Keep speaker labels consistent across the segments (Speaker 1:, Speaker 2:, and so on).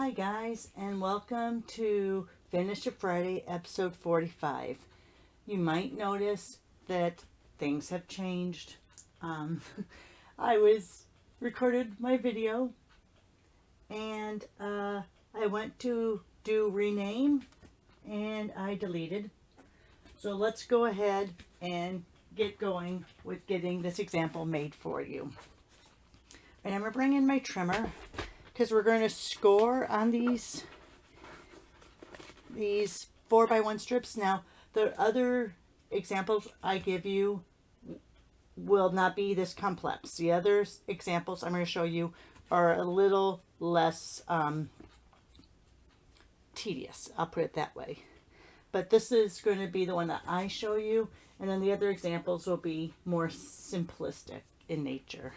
Speaker 1: Hi guys, and welcome to Finish It Friday episode 45. You might notice that things have changed. Um, I recorded my video and I went to do rename and I deleted. So let's go ahead and get going with getting this example made for you. And I'm going to bring in my trimmer because we're going to score on these 4x1 strips. Now, the other examples I give you will not be this complex. The other examples I'm going to show you are a little less tedious. I'll put it that way. But this is going to be the one that I show you, and then the other examples will be more simplistic in nature.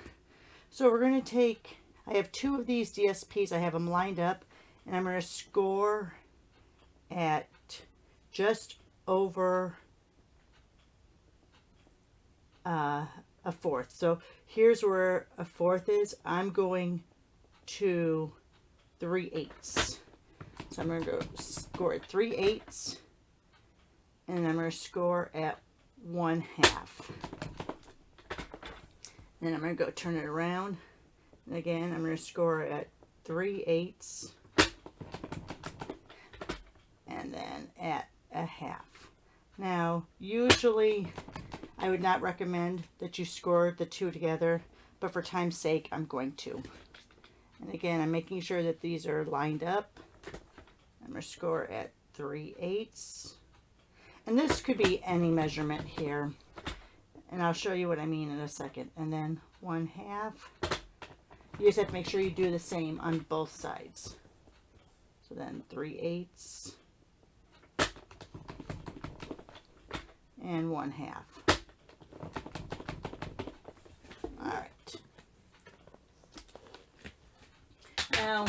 Speaker 1: So we're going to take, I have two of these DSPs, I have them lined up, and I'm going to score at just over a fourth. So here's where a fourth is. I'm going to 3/8. So I'm going to go score at 3/8, and I'm going to score at 1/2. Then I'm going to go turn it around. And again, I'm going to score at 3/8. And then at 1/2. Now, usually I would not recommend that you score the two together, but for time's sake, I'm going to. And again, I'm making sure that these are lined up. I'm going to score at 3/8. And this could be any measurement here. And I'll show you what I mean in a second. And then 1/2. You just have to make sure you do the same on both sides. So then 3/8 and 1/2. All right. Now,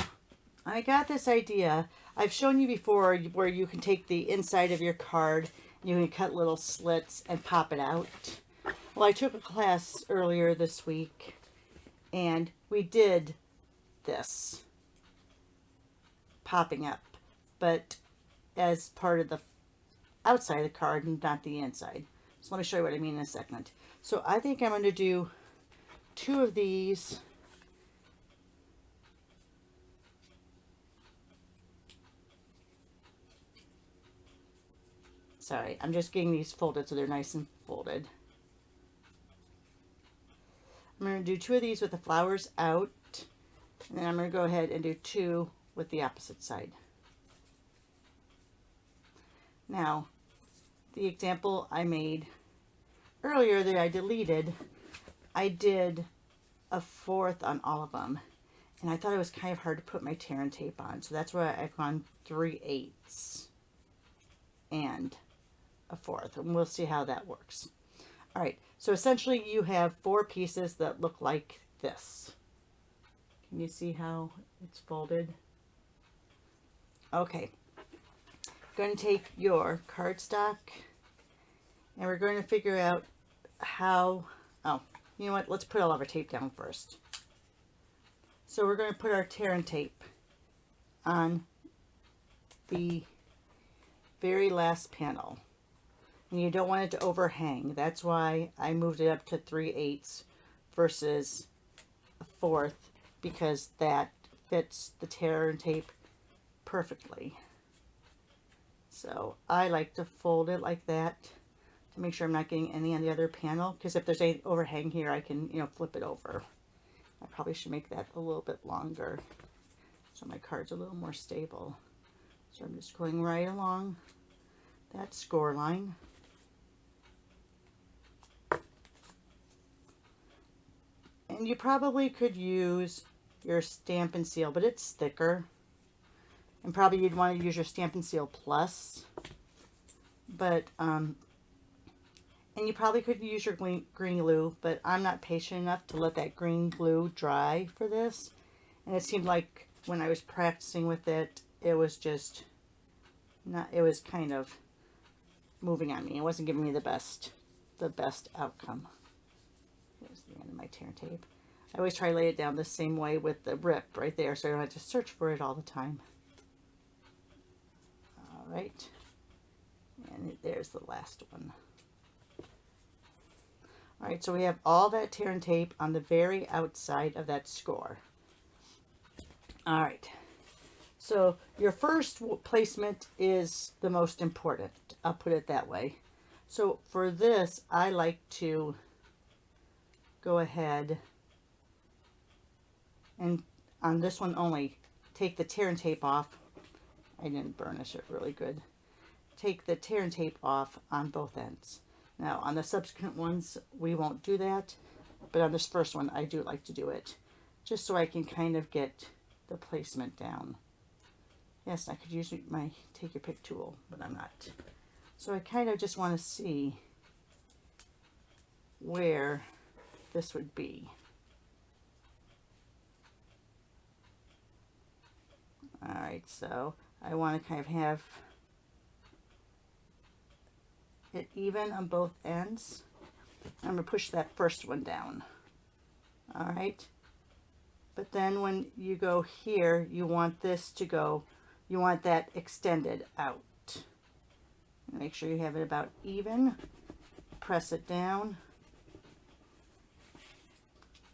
Speaker 1: I got this idea. I've shown you before where you can take the inside of your card, you can cut little slits and pop it out. Well, I took a class earlier this week, and we did this popping up, but as part of the outside of the card and not the inside. So let me show you what I mean in a second. So I think I'm going to do two of these. Sorry, I'm just getting these folded so they're nice and folded. I'm going to do two of these with the flowers out, and then I'm going to go ahead and do two with the opposite side. Now, the example I made earlier that I deleted, I did a fourth on all of them, and I thought it was kind of hard to put my tear and tape on, so that's why I've gone 3/8 and a fourth, and we'll see how that works. All right, so essentially you have four pieces that look like this. Can you see how it's folded? Okay, going to take your cardstock, and we're going to figure out how, oh, you know what, let's put all of our tape down first. So we're going to put our tear and tape on the very last panel. And you don't want it to overhang. That's why I moved it up to 3/8 versus a fourth, because that fits the tear and tape perfectly. So I like to fold it like that to make sure I'm not getting any on the other panel, because if there's any overhang here, I can, flip it over. I probably should make that a little bit longer so my card's a little more stable. So I'm just going right along that score line. And you probably could use your Stampin' Seal, but it's thicker. And probably you'd want to use your Stampin' Seal Plus. But, and you probably could use your green glue, but I'm not patient enough to let that green glue dry for this. And it seemed like when I was practicing with it, it was just not, it was kind of moving on me. It wasn't giving me the best outcome. Here's the end of my tear tape. I always try to lay it down the same way with the rip right there, so I don't have to search for it all the time. All right, and there's the last one. All right, so we have all that tear and tape on the very outside of that score. All right, so your first placement is the most important. I'll put it that way. So for this, I like to go ahead and on this one only, take the tear and tape off. I didn't burnish it really good. Take the tear and tape off on both ends. Now on the subsequent ones, we won't do that, but on this first one, I do like to do it, just so I can kind of get the placement down. Yes, I could use my take your pick tool, but I'm not. So I kind of just want to see where this would be. All right, so I want to kind of have it even on both ends. I'm going to push that first one down. All right, but then when you go here, you want this to go, you want that extended out. Make sure you have it about even. Press it down.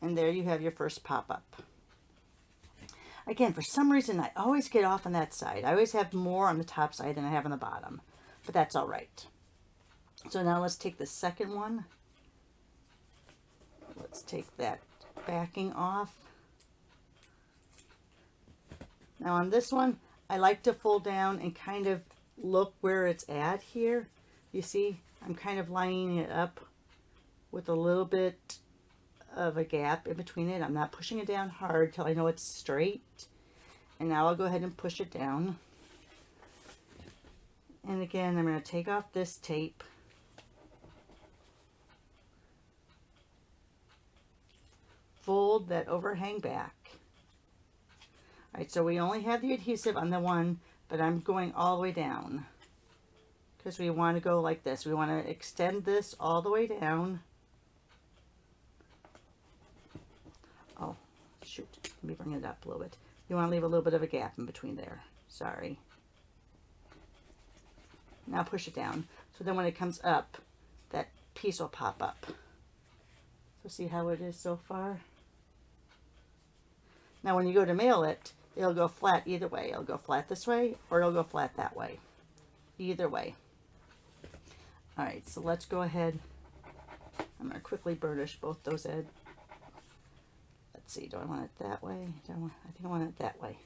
Speaker 1: And there you have your first pop-up. Again, for some reason, I always get off on that side. I always have more on the top side than I have on the bottom, but that's all right. So now let's take the second one. Let's take that backing off. Now on this one, I like to fold down and kind of look where it's at here. You see, I'm kind of lining it up with a little bit of a gap in between it. I'm not pushing it down hard till I know it's straight. And now I'll go ahead and push it down. And again, I'm going to take off this tape. Fold that overhang back. All right, so we only have the adhesive on the one, but I'm going all the way down because we want to go like this. We want to extend this all the way down. Oh, shoot. Let me bring it up a little bit. You want to leave a little bit of a gap in between there. Sorry. Now push it down. So then when it comes up, that piece will pop up. So see how it is so far? Now when you go to mail it, it'll go flat either way. It'll go flat this way or it'll go flat that way. Either way. All right, so let's go ahead. I'm going to quickly burnish both those ends. Let's see, do I want it that way? I think I want it that way.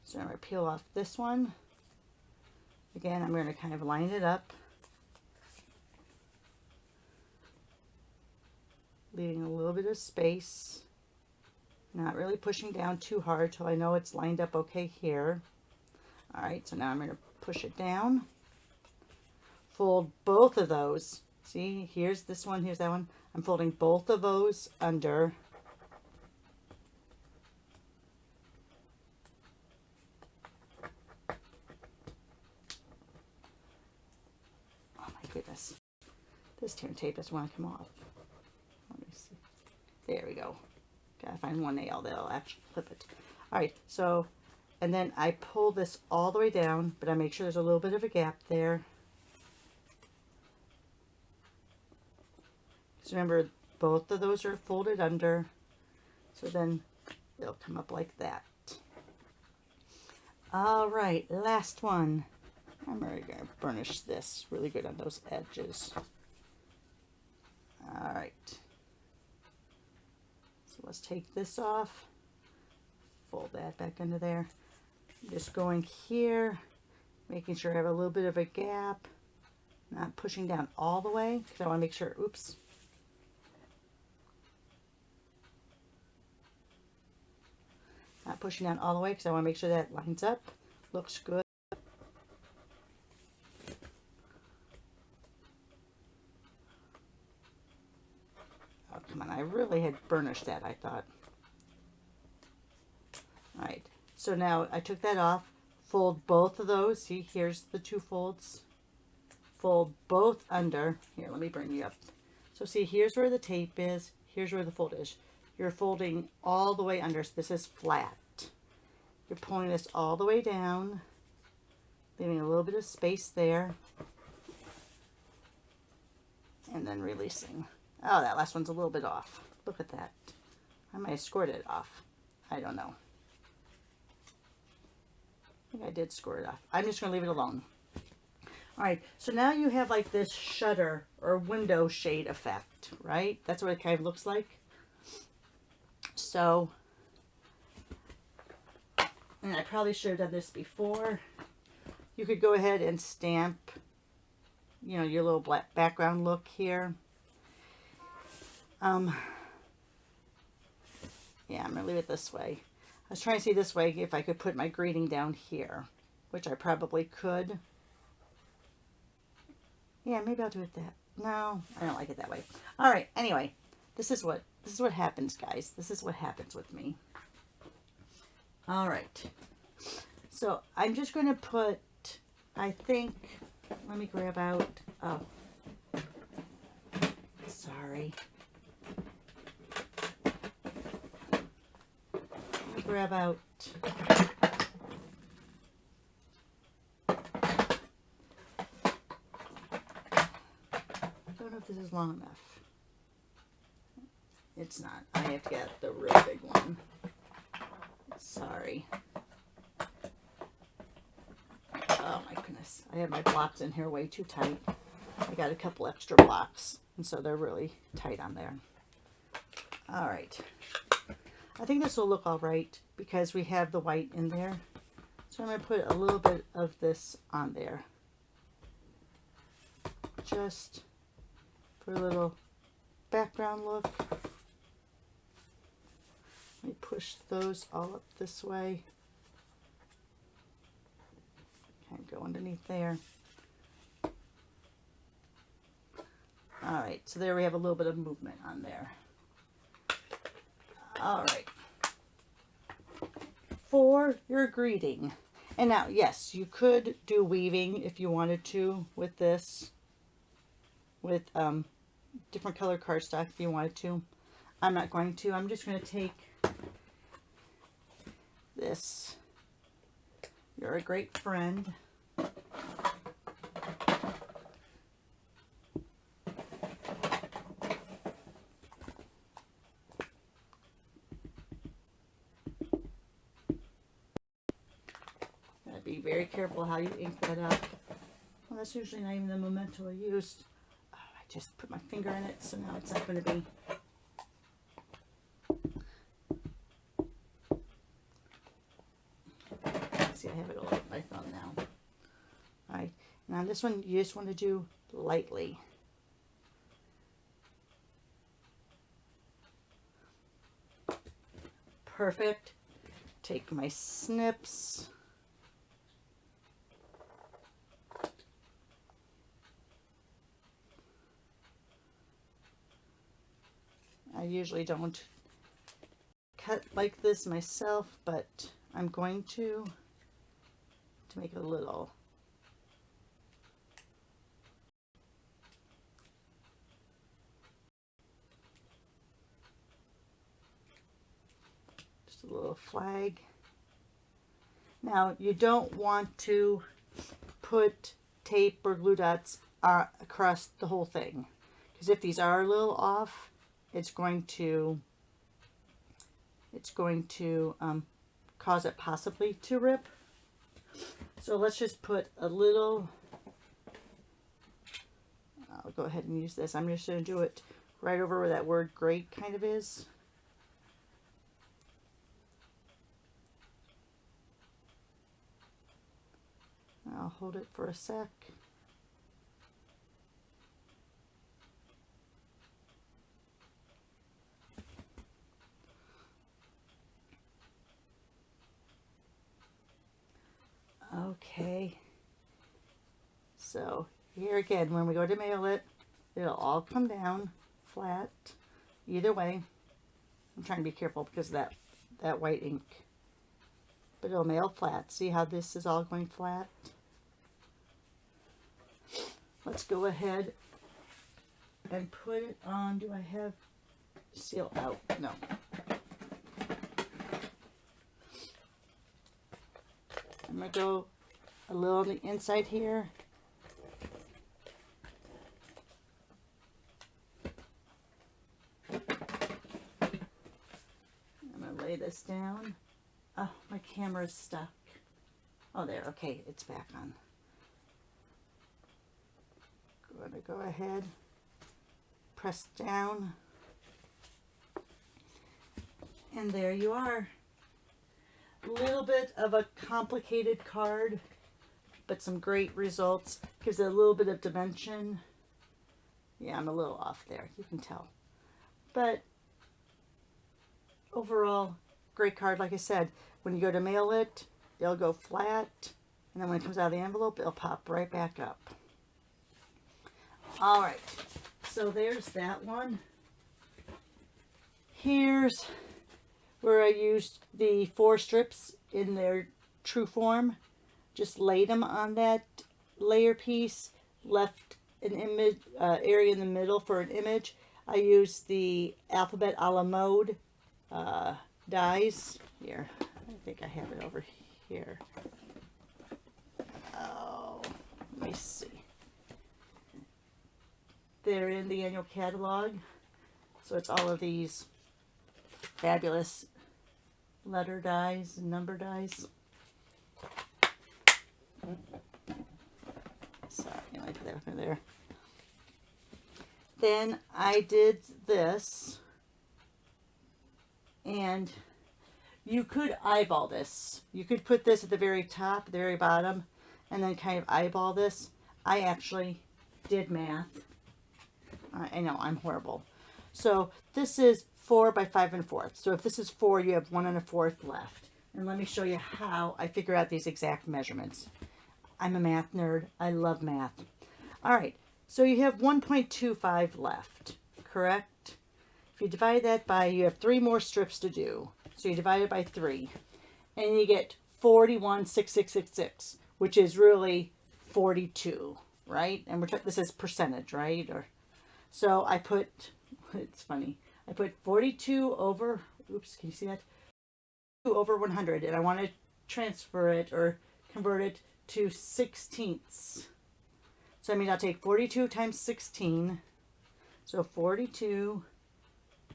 Speaker 1: So I'm going to peel off this one. Again, I'm going to kind of line it up. Leaving a little bit of space. Not really pushing down too hard till I know it's lined up okay here. All right, so now I'm going to push it down. Fold both of those. See, here's this one, here's that one. I'm folding both of those under. Oh my goodness. This tear and tape doesn't want to come off. Let me see. There we go. Gotta find one nail that'll actually clip it. All right, so, and then I pull this all the way down, but I make sure there's a little bit of a gap there. So remember, both of those are folded under, so then it'll come up like that. All right, last one. I'm really gonna burnish this really good on those edges. All right. So let's take this off, fold that back under there. Just going here, making sure I have a little bit of a gap, not pushing down all the way because I want to make sure, oops. Not pushing down all the way because I want to make sure that lines up, looks good. Oh, come on, I really had burnished that, I thought. All right, so now I took that off, fold both of those. See, here's the two folds. Fold both under. Here, let me bring you up. So see, here's where the tape is. Here's where the fold is. you're folding all the way under. So this is flat. You're pulling this all the way down, leaving a little bit of space there, and then releasing. Oh, that last one's a little bit off. Look at that. I might have scored it off. I don't know. I think I did score it off. I'm just going to leave it alone. All right, so now you have like this shutter or window shade effect, right? That's what it kind of looks like. So, and I probably should have done this before. You could go ahead and stamp, you know, your little black background look here. Yeah, I'm gonna leave it this way. I was trying to see this way if I could put my greeting down here, which I probably could. Yeah, maybe I'll do it that. No, I don't like it that way. All right. Anyway, this is what happens, guys. This is what happens with me. All right. So I'm just going to put, I think, let me grab out, oh, sorry. Let me grab out, I don't know if this is long enough. It's not. I have to get the real big one. Sorry. Oh my goodness. I have my blocks in here way too tight. I got a couple extra blocks, and so they're really tight on there. All right. I think this will look all right because we have the white in there. So I'm going to put a little bit of this on there. Just for a little background look. Let me push those all up this way. Kind of go underneath there. All right, so there we have a little bit of movement on there. All right. For your greeting. And now, yes, you could do weaving if you wanted to with this. With different color cardstock if you wanted to. I'm not going to. I'm just going to take this. You're a great friend. Gotta be very careful how you ink that up. Well, that's usually not even the memento I used. Oh, I just put my finger in it, so now it's not going to be. See, I have it all over my thumb now. All right, now this one you just want to do lightly. Perfect. Take my snips. I usually don't cut like this myself, but I'm going to make it a little. Just a little flag. Now, you don't want to put tape or glue dots across the whole thing, because if these are a little off, it's going to cause it possibly to rip. So let's just put a little, I'll go ahead and use this. I'm just going to do it right over where that word great kind of is. I'll hold it for a sec. Okay, so here again, when we go to mail it, it'll all come down flat either way. I'm trying to be careful because of that white ink, but it'll mail flat. See how this is all going flat? Let's go ahead and put it on. Do I have seal out? No. going to go a little on the inside here. I'm going to lay this down. Oh, my camera's stuck. Oh, there. Okay, it's back on. I'm going to go ahead, press down, and there you are. A little bit of a complicated card, but some great results. Gives it a little bit of dimension. Yeah, I'm a little off there, you can tell. But overall, great card. Like I said, when you go to mail it, it'll go flat, and then when it comes out of the envelope, it'll pop right back up. All right, so there's that one. Here's where I used the 4 strips in their true form. Just laid them on that layer piece, left an image area in the middle for an image. I used the alphabet a la mode dies. Here, I think I have it over here. Oh, let me see. They're in the annual catalog. So it's all of these fabulous letter dies and number dies. Sorry, I put that over there. Then I did this, and you could eyeball this. You could put this at the very top, the very bottom, and then kind of eyeball this. I actually did math. I know, I'm horrible. So this is 4 by 5 1/4. So if this is 4, you have 1 1/4 left. And let me show you how I figure out these exact measurements. I'm a math nerd. I love math. All right, so you have 1.25 left, correct? If you divide that by, you have 3 more strips to do. So you divide it by 3, and you get 41.6666, which is really 42, right? And this is percentage, right? So I put, it's funny, I put 42 over, oops, can you see that? 2 over 100, and I want to transfer it or convert it to 16ths. So I mean, I'll take 42 times 16, so 42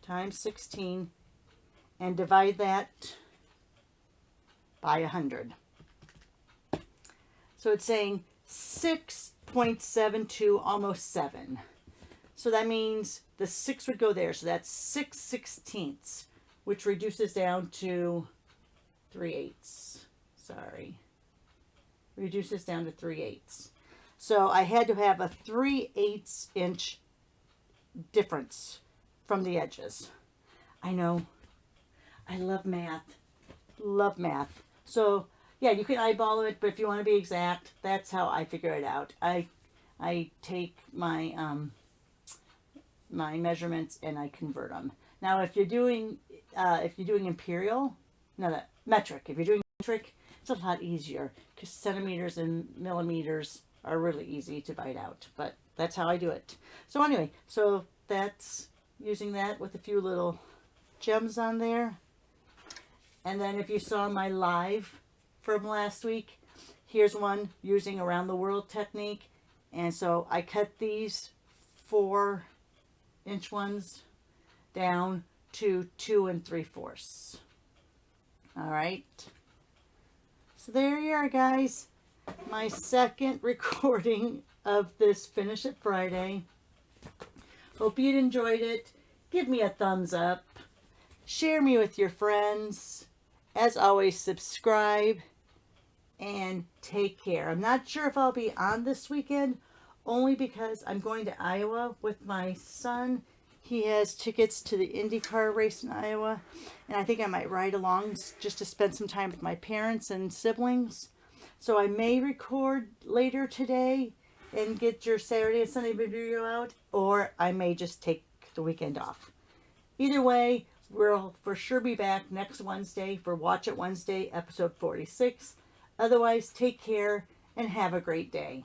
Speaker 1: times 16, and divide that by 100. So it's saying 6.72, almost 7. So that means the 6 would go there. So that's 6/16, which reduces down to 3/8. Sorry. Reduces down to 3/8. So I had to have a 3/8 inch difference from the edges. I know. I love math. Love math. So yeah, you can eyeball it, but if you want to be exact, that's how I figure it out. I take my my measurements and I convert them. Now, if you're doing imperial, no, that metric. If you're doing metric, it's a lot easier because centimeters and millimeters are really easy to divide out. But that's how I do it. So anyway, so that's using that with a few little gems on there. And then if you saw my live from last week, here's one using around the world technique. And so I cut these 4-inch ones down to 2 3/4. All right. So there you are, guys. My second recording of this Finish It Friday. Hope you enjoyed it. Give me a thumbs up. Share me with your friends. As always, subscribe and take care. I'm not sure if I'll be on this weekend, only because I'm going to Iowa with my son. He has tickets to the IndyCar race in Iowa, and I think I might ride along just to spend some time with my parents and siblings. So I may record later today and get your Saturday and Sunday video out, or I may just take the weekend off. Either way, we'll for sure be back next Wednesday for Watch It Wednesday, episode 46. Otherwise, take care and have a great day.